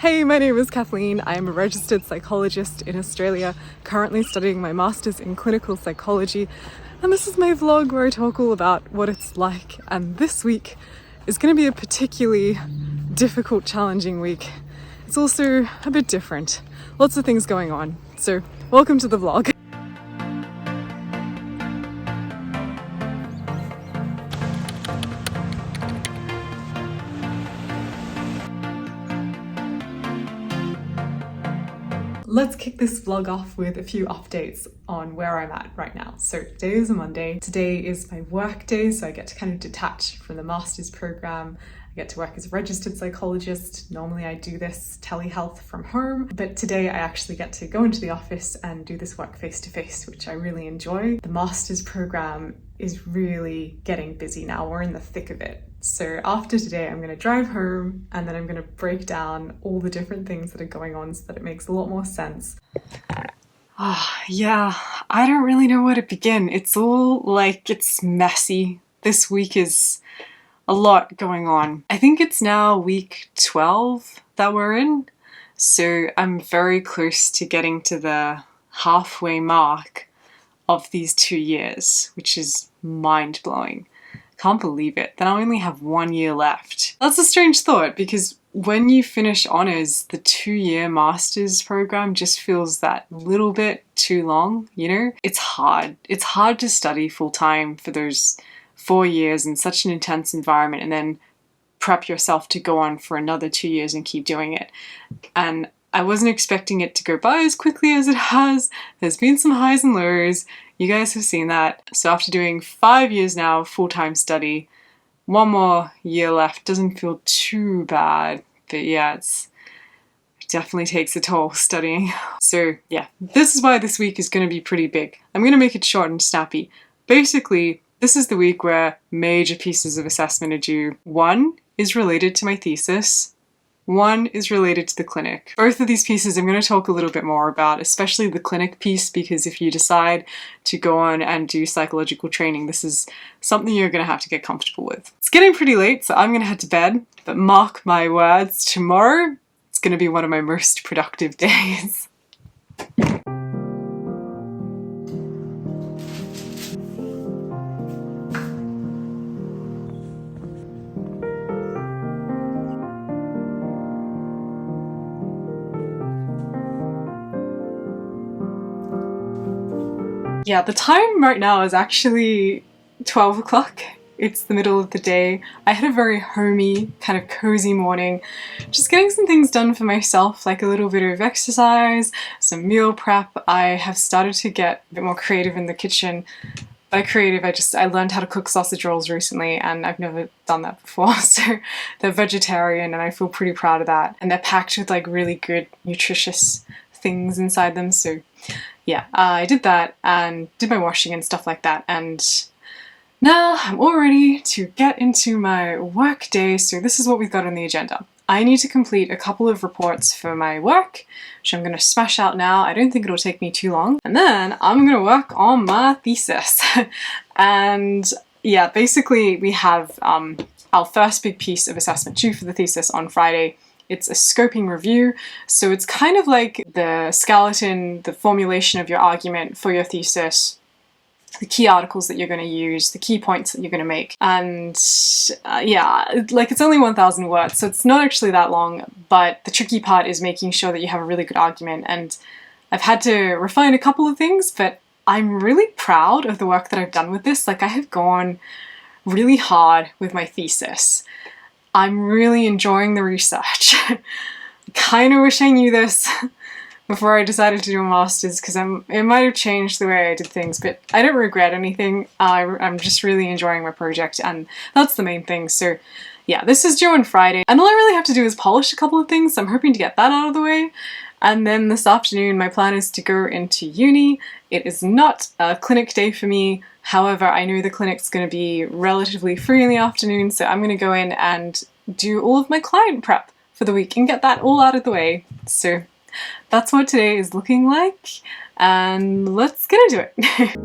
Hey, my name is Kathleen. I am a registered psychologist in Australia, currently studying my master's in clinical psychology, and this is my vlog where I talk all about what it's like. And this week is going to be a particularly difficult, challenging week. It's also a bit different. Lots of things going on. So, welcome to the vlog. Let's kick this vlog off with a few updates on where I'm at right now. So today is a Monday. Today is my work day, so I get to kind of detach from the master's program. I get to work as a registered psychologist. Normally I do this telehealth from home, but today I actually get to go into the office and do this work face to face, which I really enjoy. The master's program is really getting busy now. We're in the thick of it. So after today, I'm going to drive home and then I'm going to break down all the different things that are going on so that it makes a lot more sense. Yeah, I don't really know where to begin. It's messy. This week is a lot going on. I think it's now week 12 that we're in. So I'm very close to getting to the halfway mark of these 2 years, which is mind-blowing. Can't believe it, that I only have 1 year left. That's a strange thought because when you finish honours, the 2-year master's program just feels that little bit too long, you know? It's hard. It's hard to study full-time for those 4 years in such an intense environment and then prep yourself to go on for another 2 years and keep doing it. And I wasn't expecting it to go by as quickly as it has. There's been some highs and lows. You guys have seen that. So after doing 5 years now of full-time study, 1 more year left. Doesn't feel too bad, but yeah, it definitely takes a toll studying. So yeah, this is why this week is going to be pretty big. I'm going to make it short and snappy. Basically, this is the week where major pieces of assessment are due. 1 is related to my thesis. 1 is related to the clinic. Both of these pieces I'm going to talk a little bit more about, especially the clinic piece, because if you decide to go on and do psychological training, this is something you're going to have to get comfortable with. It's getting pretty late, so I'm going to head to bed, but mark my words, tomorrow it's going to be one of my most productive days. Yeah, the time right now is actually 12 o'clock. It's the middle of the day. I had a very homey, kind of cozy morning. Just getting some things done for myself, like a little bit of exercise, some meal prep. I have started to get a bit more creative in the kitchen. By creative, I learned how to cook sausage rolls recently and I've never done that before. So they're vegetarian and I feel pretty proud of that. And they're packed with like really good, nutritious things inside them. So yeah, I did that and did my washing and stuff like that, and now I'm all ready to get into my work day. So this is what we've got on the agenda. I need to complete a couple of reports for my work, which I'm going to smash out now. I don't think it'll take me too long. And then I'm going to work on my thesis. And yeah, basically we have our first big piece of assessment due for the thesis on Friday. It's a scoping review, so it's kind of like the skeleton, the formulation of your argument for your thesis, the key articles that you're going to use, the key points that you're going to make. And yeah, like it's only 1,000 words, so it's not actually that long, but the tricky part is making sure that you have a really good argument. And I've had to refine a couple of things, but I'm really proud of the work that I've done with this. Like I have gone really hard with my thesis. I'm really enjoying the research. I kind of wish I knew this before I decided to do a master's because it might have changed the way I did things, but I don't regret anything. I'm just really enjoying my project and that's the main thing. So yeah, this is due on Friday and all I really have to do is polish a couple of things. So I'm hoping to get that out of the way. And then this afternoon, my plan is to go into uni. It is not a clinic day for me. However, I know the clinic's going to be relatively free in the afternoon, so I'm going to go in and do all of my client prep for the week and get that all out of the way. So that's what today is looking like, and let's get into it.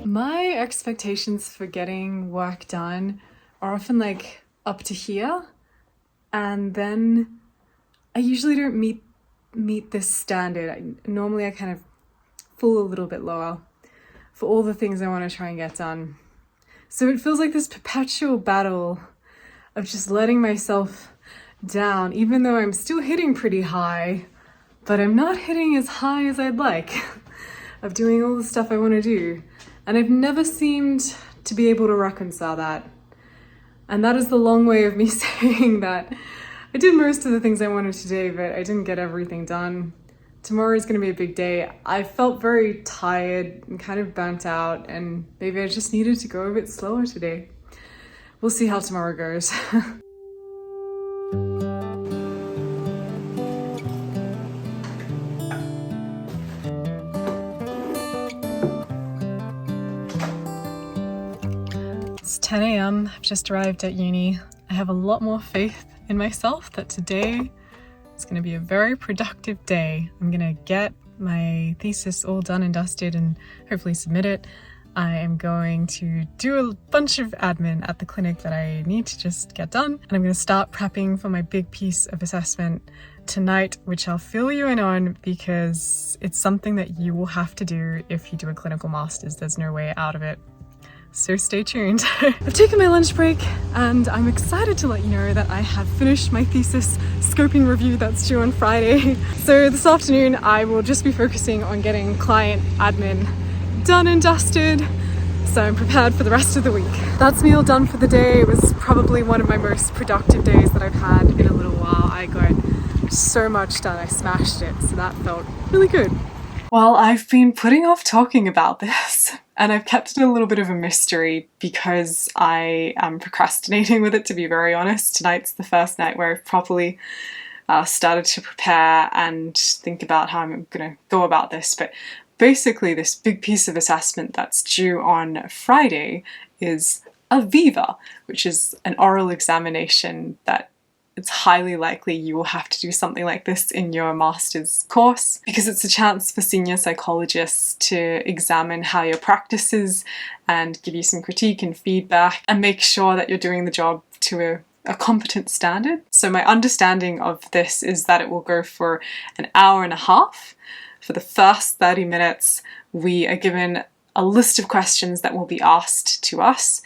My expectations for getting work done are often like up to here, and then I usually don't meet this standard. Normally I kind of fall a little bit lower for all the things I want to try and get done. So it feels like this perpetual battle of just letting myself down, even though I'm still hitting pretty high, but I'm not hitting as high as I'd like of doing all the stuff I want to do. And I've never seemed to be able to reconcile that. And that is the long way of me saying that I did most of the things I wanted today, but I didn't get everything done. Tomorrow is going to be a big day. I felt very tired and kind of burnt out, and maybe I just needed to go a bit slower today. We'll see how tomorrow goes. It's 10 a.m. I've just arrived at uni. I have a lot more faith in myself that today is going to be a very productive day. I'm going to get my thesis all done and dusted and hopefully submit it. I am going to do a bunch of admin at the clinic that I need to just get done. And I'm going to start prepping for my big piece of assessment tonight, which I'll fill you in on because it's something that you will have to do if you do a clinical master's. There's no way out of it. So stay tuned. I've taken my lunch break and I'm excited to let you know that I have finished my thesis scoping review that's due on Friday. So this afternoon I will just be focusing on getting client admin done and dusted, so I'm prepared for the rest of the week. That's me all done for the day. It was probably one of my most productive days that I've had in a little while. I got so much done, I smashed it, so that felt really good. Well, I've been putting off talking about this, and I've kept it a little bit of a mystery because I am procrastinating with it, to be very honest. Tonight's the first night where I've properly started to prepare and think about how I'm going to go about this. But basically, this big piece of assessment that's due on Friday is a Viva, which is an oral examination that it's highly likely you will have to do something like this in your master's course, because it's a chance for senior psychologists to examine how your practice is and give you some critique and feedback and make sure that you're doing the job to a competent standard. So my understanding of this is that it will go for an hour and a half. For the first 30 minutes, we are given a list of questions that will be asked to us,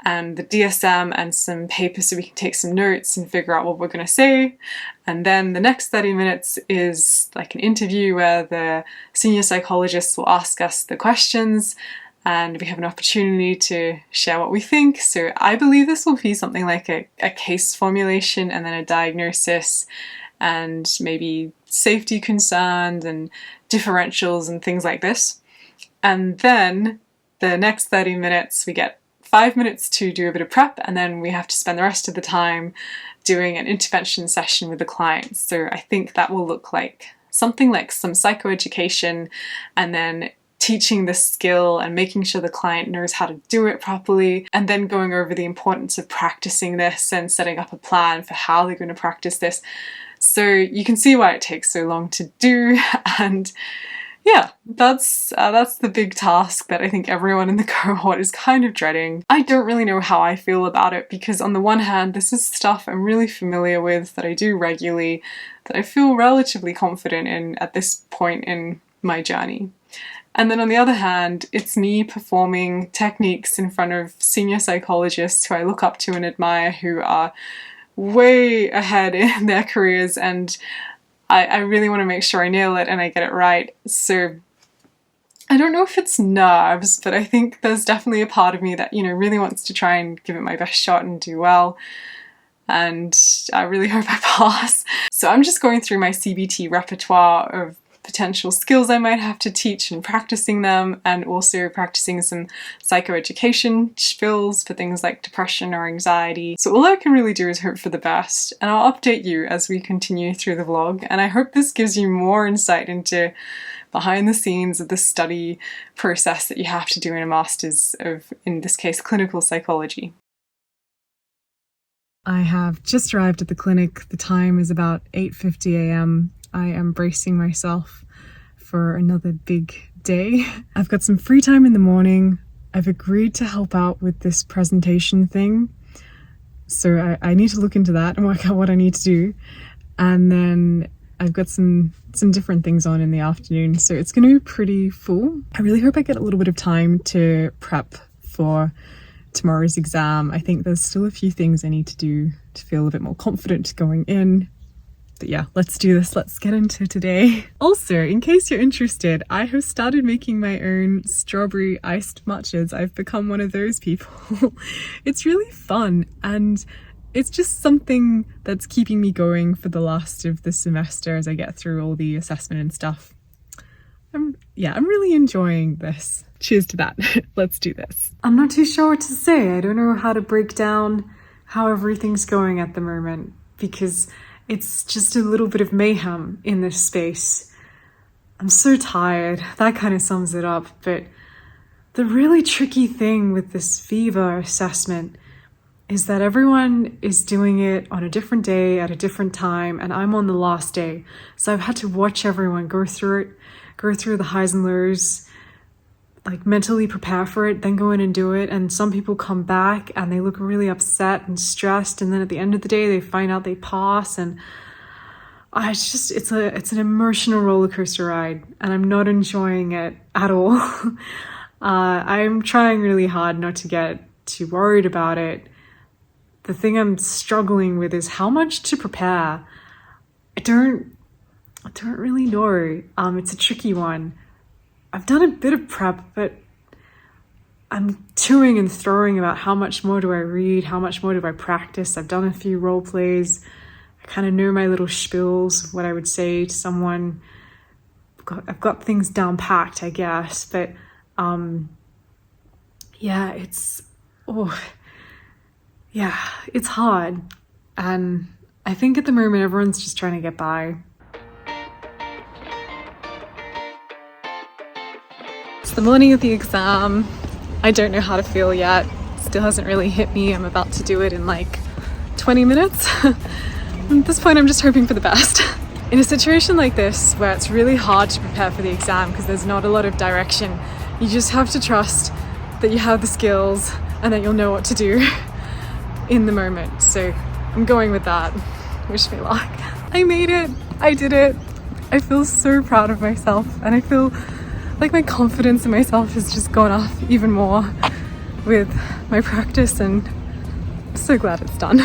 and the DSM and some papers so we can take some notes and figure out what we're going to say. And then the next 30 minutes is like an interview where the senior psychologists will ask us the questions and we have an opportunity to share what we think. So I believe this will be something like a case formulation and then a diagnosis and maybe safety concerns and differentials and things like this. And then the next 30 minutes we get 5 minutes to do a bit of prep, and then we have to spend the rest of the time doing an intervention session with the client. So I think that will look like something like some psychoeducation and then teaching the skill and making sure the client knows how to do it properly, and then going over the importance of practicing this and setting up a plan for how they're going to practice this. So you can see why it takes so long to do, and yeah, that's the big task that I think everyone in the cohort is kind of dreading. I don't really know how I feel about it because on the one hand, this is stuff I'm really familiar with, that I do regularly, that I feel relatively confident in at this point in my journey. And then on the other hand, it's me performing techniques in front of senior psychologists who I look up to and admire, who are way ahead in their careers, and I really want to make sure I nail it and I get it right. So I don't know if it's nerves, but I think there's definitely a part of me that, you know, really wants to try and give it my best shot and do well. And I really hope I pass. So I'm just going through my CBT repertoire of potential skills I might have to teach and practicing them, and also practicing some psychoeducation skills for things like depression or anxiety. So all I can really do is hope for the best, and I'll update you as we continue through the vlog, and I hope this gives you more insight into behind the scenes of the study process that you have to do in a master's of, in this case, clinical psychology. I have just arrived at the clinic. The time is about 8:50 a.m. I am bracing myself for another big day. I've got some free time in the morning. I've agreed to help out with this presentation thing. So I need to look into that and work out what I need to do. And then I've got some different things on in the afternoon, so it's going to be pretty full. I really hope I get a little bit of time to prep for tomorrow's exam. I think there's still a few things I need to do to feel a bit more confident going in. But yeah, let's do this. Let's get into today. Also, in case you're interested, I have started making my own strawberry iced matchas. I've become one of those people. It's really fun, and it's just something that's keeping me going for the last of the semester as I get through all the assessment and stuff. I'm really enjoying this. Cheers to that. Let's do this. I'm not too sure what to say. I don't know how to break down how everything's going at the moment, because it's just a little bit of mayhem in this space. I'm so tired. That kind of sums it up. But the really tricky thing with this Viva assessment is that everyone is doing it on a different day at a different time, and I'm on the last day. So I've had to watch everyone go through the highs and lows, like mentally prepare for it, then go in and do it. And some people come back and they look really upset and stressed, and then at the end of the day they find out they pass, and it's an emotional roller coaster ride, and I'm not enjoying it at all. I'm trying really hard not to get too worried about it. The thing I'm struggling with is how much to prepare. I don't really know. It's a tricky one. I've done a bit of prep, but I'm toing and throwing about how much more do I read, how much more do I practice. I've done a few role plays. I kind of know my little spiels, what I would say to someone. I've got things down packed, I guess, but it's hard. And I think at the moment everyone's just trying to get by. It's the morning of the exam. I don't know how to feel yet. Still hasn't really hit me. I'm about to do it in like 20 minutes. At this point, I'm just hoping for the best. In a situation like this, where it's really hard to prepare for the exam because there's not a lot of direction, you just have to trust that you have the skills and that you'll know what to do in the moment. So I'm going with that. Wish me luck. I made it. I did it. I feel so proud of myself, and I feel like my confidence in myself has just gone up even more with my practice, and I'm so glad it's done.